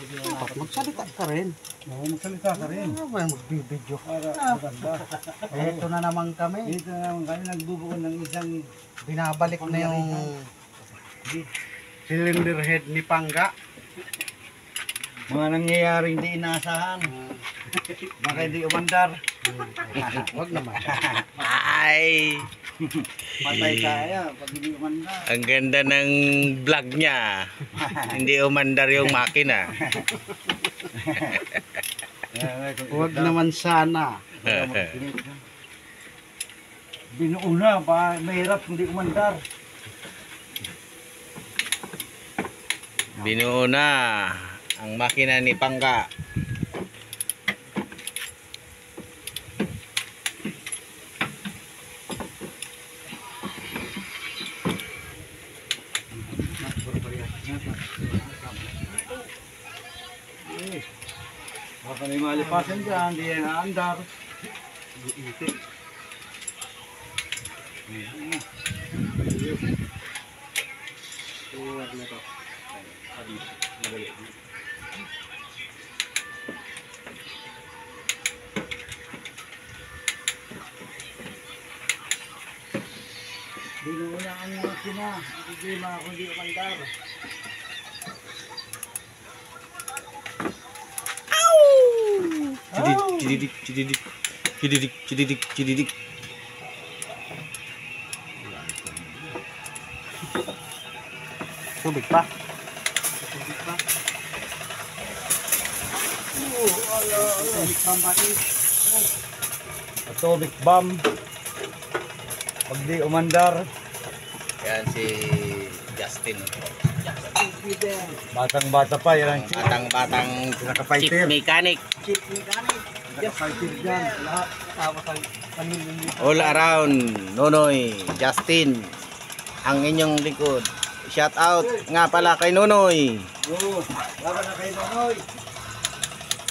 Dapat magsalita ka rin. Oo, magsalita ka rin. Ano ba yung magbibideo? Para maganda. Ito na naman kami. Dito naman kami nagbubuo ng isang Binabalik na yung cylinder head ni Pangga. mga nangyayaring di inaasahan. Baka di umandar. Huwag naman. Ay, Patay tayo pag hindi umandar. ang ganda ng vlog niya. Hindi umandar yung makina. Huwag naman sana. Binuuna, ba mahirap hindi umandar. Binuo na ang makina ni Pangga. Baka may malipasan dyan, di yan aandar. Binuuna ang makina, hindi kundi umandar. Cididik, cididik, cididik, cididik, cididik. Tubig pa. Atomic bomb. Pag di umandar, Yan si Justin. batang-bata pa, yan ang Batang-batang Pinaka-fighter. chip mechanic. fighter dyan. Lahat. All around, Nonoy, Justin, ang inyong likod. Shout out nga pala kay Nonoy. Oo, laban na kay Nonoy.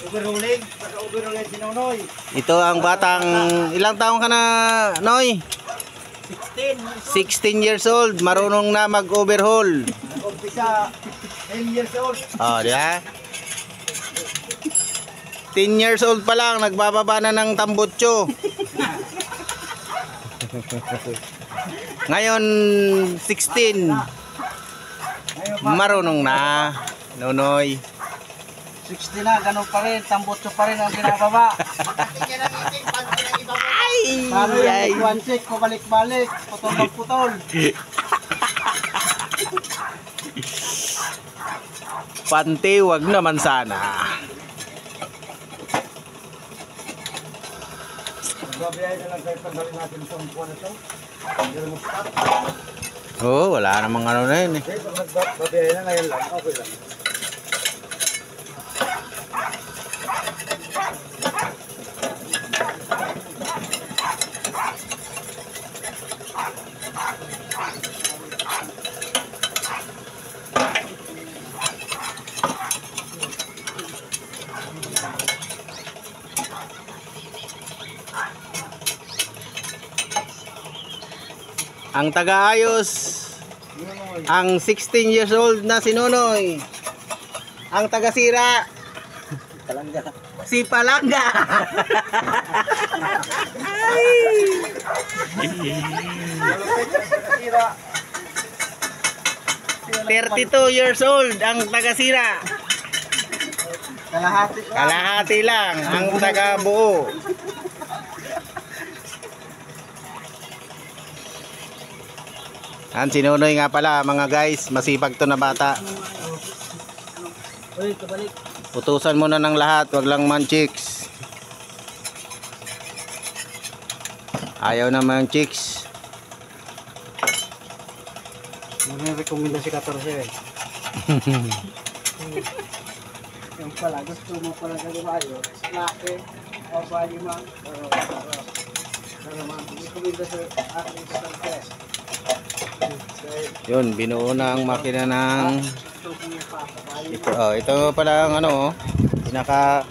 Overhauling, naka-overhauling si Nonoy. Ito ang batang, ilang taong ka na, Noy? 16 years old, marunong na mag-overhaul. Nag-umpisa, 10 years old. Oh, di ba? 10 years old pa lang, nagbababa na ng tambutso. Ngayon, 16. Marunong na, Nonoy. 60 na, ganun pa rin. Tambotso pa rin ang binababa. Ay! Paano Ay! yung one check, pabalik-balik, putol-putol. Pante, wag naman sana. Magbabiyahin na lang kayo tanggalin natin itong buwan na ito. Hindi na mag-stop. Oh, wala namang ano na yun eh. Okay, pag magbabiyahin na ngayon lang, okay lang. Ang taga-ayos, ang 16 years old na si Nonoy. Ang taga-sira, si Palangga. Ay! 32 years old ang taga-sira. Kalahati lang ang taga-buo. Ang sinunoy nga pala mga guys, masipag to na bata. Putusan mo na ng lahat, wag lang man chicks. Ayaw naman chicks. Nare-recommenda si 14 eh. Yung pala, gusto mo pala sa lumayo, laki, o bali man. Pero recommenda sa aking 14. Yun, binuo na ang makina ng ito, ito pala ang ano, pinaka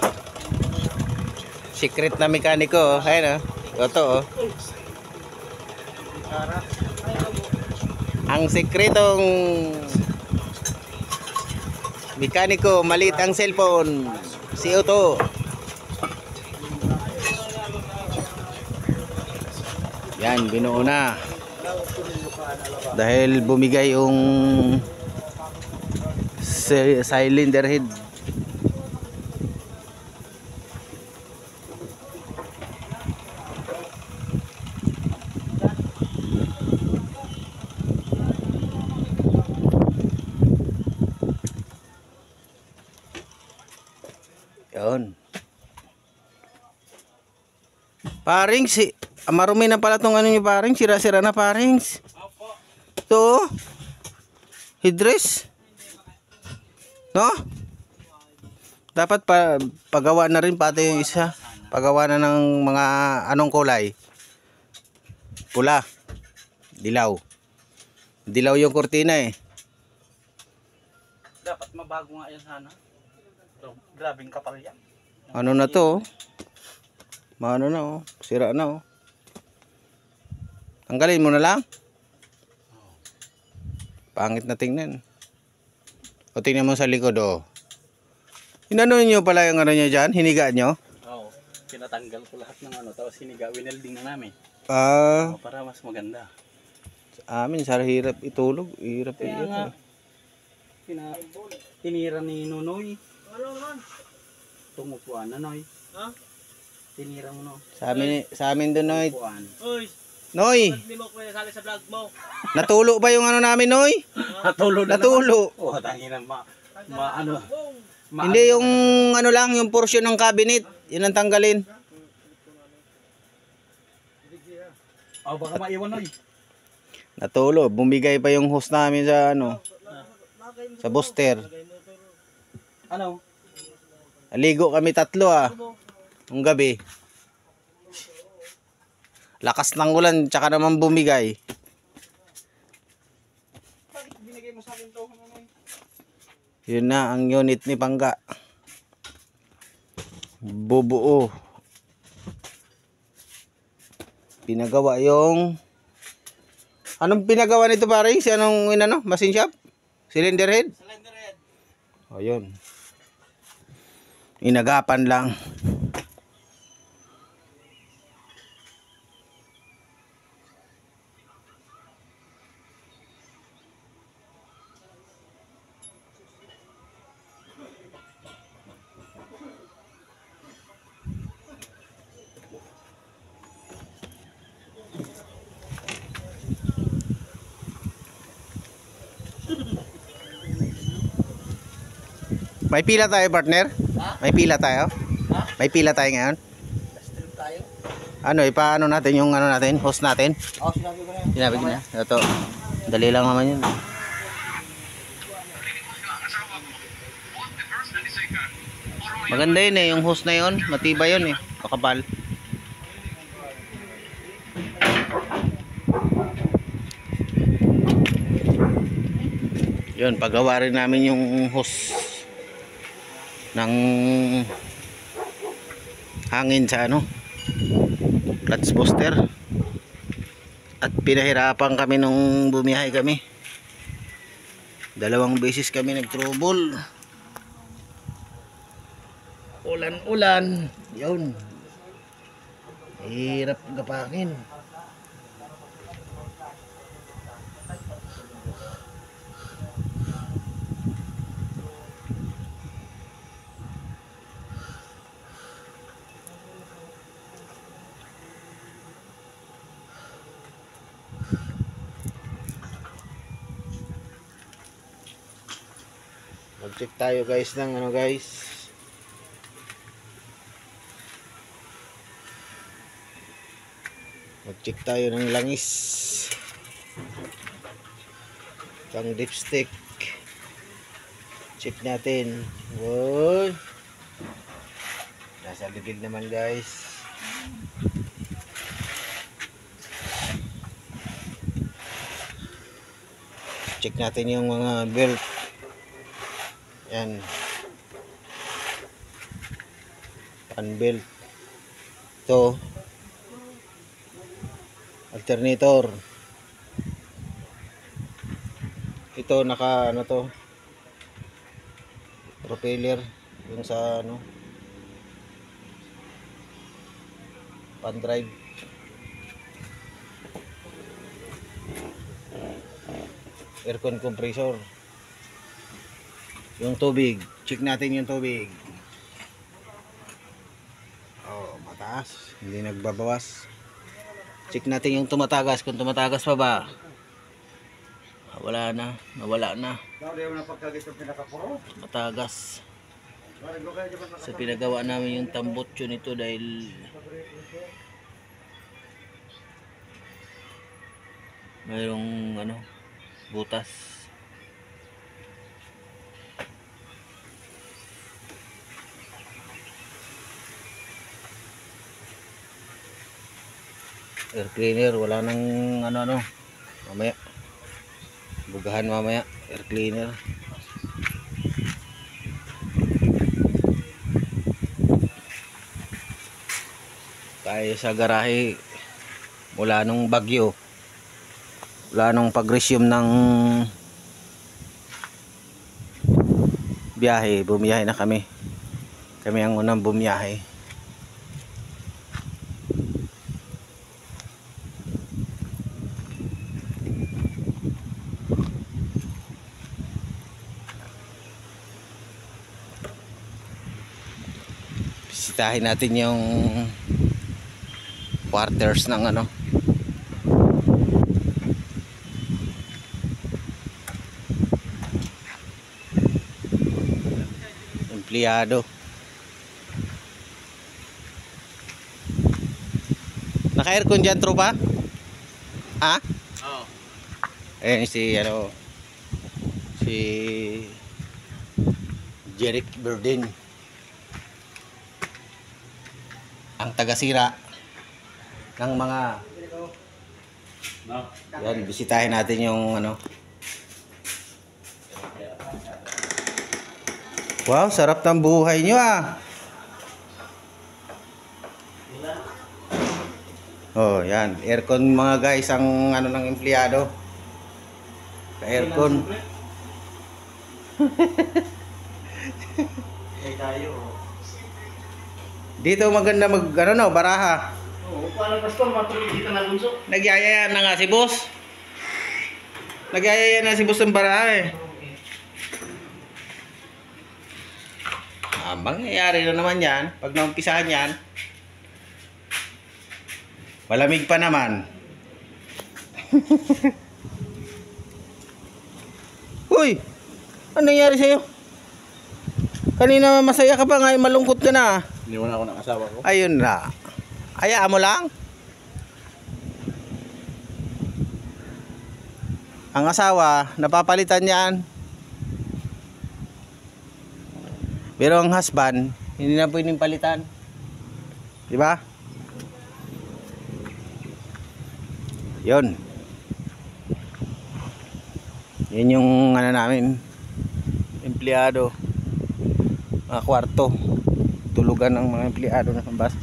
secret na mekaniko, ayun ito ang sekretong Mekaniko, maliit ang cellphone. Si Otto. Yan, binuo na. Dahil bumigay yung cylinder head. Yun. Parings, marumi na pala tong ano niyo parings, sira-sira na parings. Ito, headrest. No? Dapat pagawa na rin pati yung isa. Pagawa na ng mga anong kulay? Pula. Dilaw. Dilaw yung kurtina eh. Dapat mabago nga yan sana. Grabing kapal yan. Ano na to? Ano na oh. Sira na oh. Tanggalin mo na lang. Pangit na tingnan. O tingnan mo sa likod oh. Inano nyo pala yung ano nyo dyan? Hiniga nyo? Oo. Pinatanggal ko lahat ng ano. Tapos hiniga. Winelding na namin. Para mas maganda. Sa amin, sa hirap itulog. Hirap Kaya nga. Tinira ni Nunoy. Tumupuan na Noy. Ha? Tinira mo no. Sa amin doon Noy. Oy. Noy. Hindi mo ko sali sa vlog mo. Natulo ba yung ano namin Noy? Natulo na. Natulo. Oh, tangina ano. Hindi yung ano lang, yung portion ng cabinet. Yun ang tanggalin. Oh, baka maiwan Noy. Natulo. Bumigay pa yung host namin sa ano. Sa booster. Ano? Aligo kami tatlo Ang gabi. Lakas ng ulan, tsaka naman bumigay. Bakit binigay mo sa akin to? Yun na ang unit ni Pangga. Bubuo. Pinagawa yung... Anong pinagawa nito pare? Si anong inano? Machine shop? Cylinder head? Cylinder head. O yun. Inagapan lang. May pila tayo partner? Ha? May pila tayo? Ha? May pila tayo ngayon? Stream tayo. Ano, ipaano natin yung ano natin, host natin? Oh, sinabi ko na yan. Sinabi ko na. Ito. Dali lang naman yun. Maganda yun eh, yung host na yun. Matibay yun eh. Makapal. Yun, pagawa rin namin yung host ng hangin sa ano clutch booster at pinahirapan kami nung bumiyahe kami. 2 beses kami nag-trouble. Ulan-ulan. Yun. Hirap gapakin. Mag-check tayo guys ng ano guys. Mag-check tayo ng langis. Pang dipstick. Check natin. Woy. Nasa ligid naman guys. Check natin yung mga belt. Yan. Pan belt. Ito. Alternator. Ito naka ano to. propeller yung sa ano pan drive. Aircon compressor. Yung tubig, check natin yung tubig. Oh, mataas, hindi nagbabawas. Check natin yung tumatagas, kung tumatagas pa ba. Wala na, nawala na. Daw di mo napagkagit yung pinakapuro. Matagas. Barang ko kayo di ba Sa pinagawa namin yung tambutso nito dahil mayroong ano, butas. Air cleaner, wala nang ano mamaya bugahan mamaya. Air cleaner tayo sa garahe mula nung bagyo, wala nung pag-resume ng biyahe. Bumiyahe na kami ang unang bumiyahe. Bisitahin natin yung quarters ng ano empleyado. Naka-aircon dyan, tropa? Ha? Oo. Ayan si ano si Jeric Berdin, ang tagasira ng mga yan. Bisitahin natin yung ano. Wow, sarap ng buhay nyo ah. Oh, yan. Aircon mga guys ang ano ng empleyado. Aircon. Dito maganda mag ano no, baraha. Oo, paano pastor, matulog dito na bunso. Nagyayaya na nga si boss. Nagyayaya na si boss ng baraha eh. Mangyayari na naman yan pag naumpisahan yan. Malamig pa naman. Uy, ano nangyari sa'yo? Kanina masaya ka pa, ngayon malungkot ka na. Iniwan ako ng asawa ko. Ayun na. Hayaan mo lang. Ang asawa, napapalitan yan. Pero ang husband, hindi na pwedeng palitan. Di ba? Yun. Yan yung ano namin, empleyado. Mga kwarto. Tulugan ng mga empleyado na bus.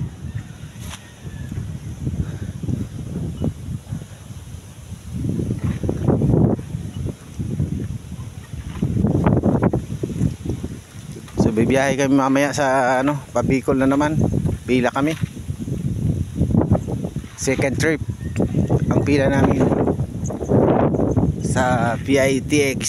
So bibiyahe kami mamaya sa ano, Pabicol na naman. Pila kami. Second trip ang pila namin sa PITX.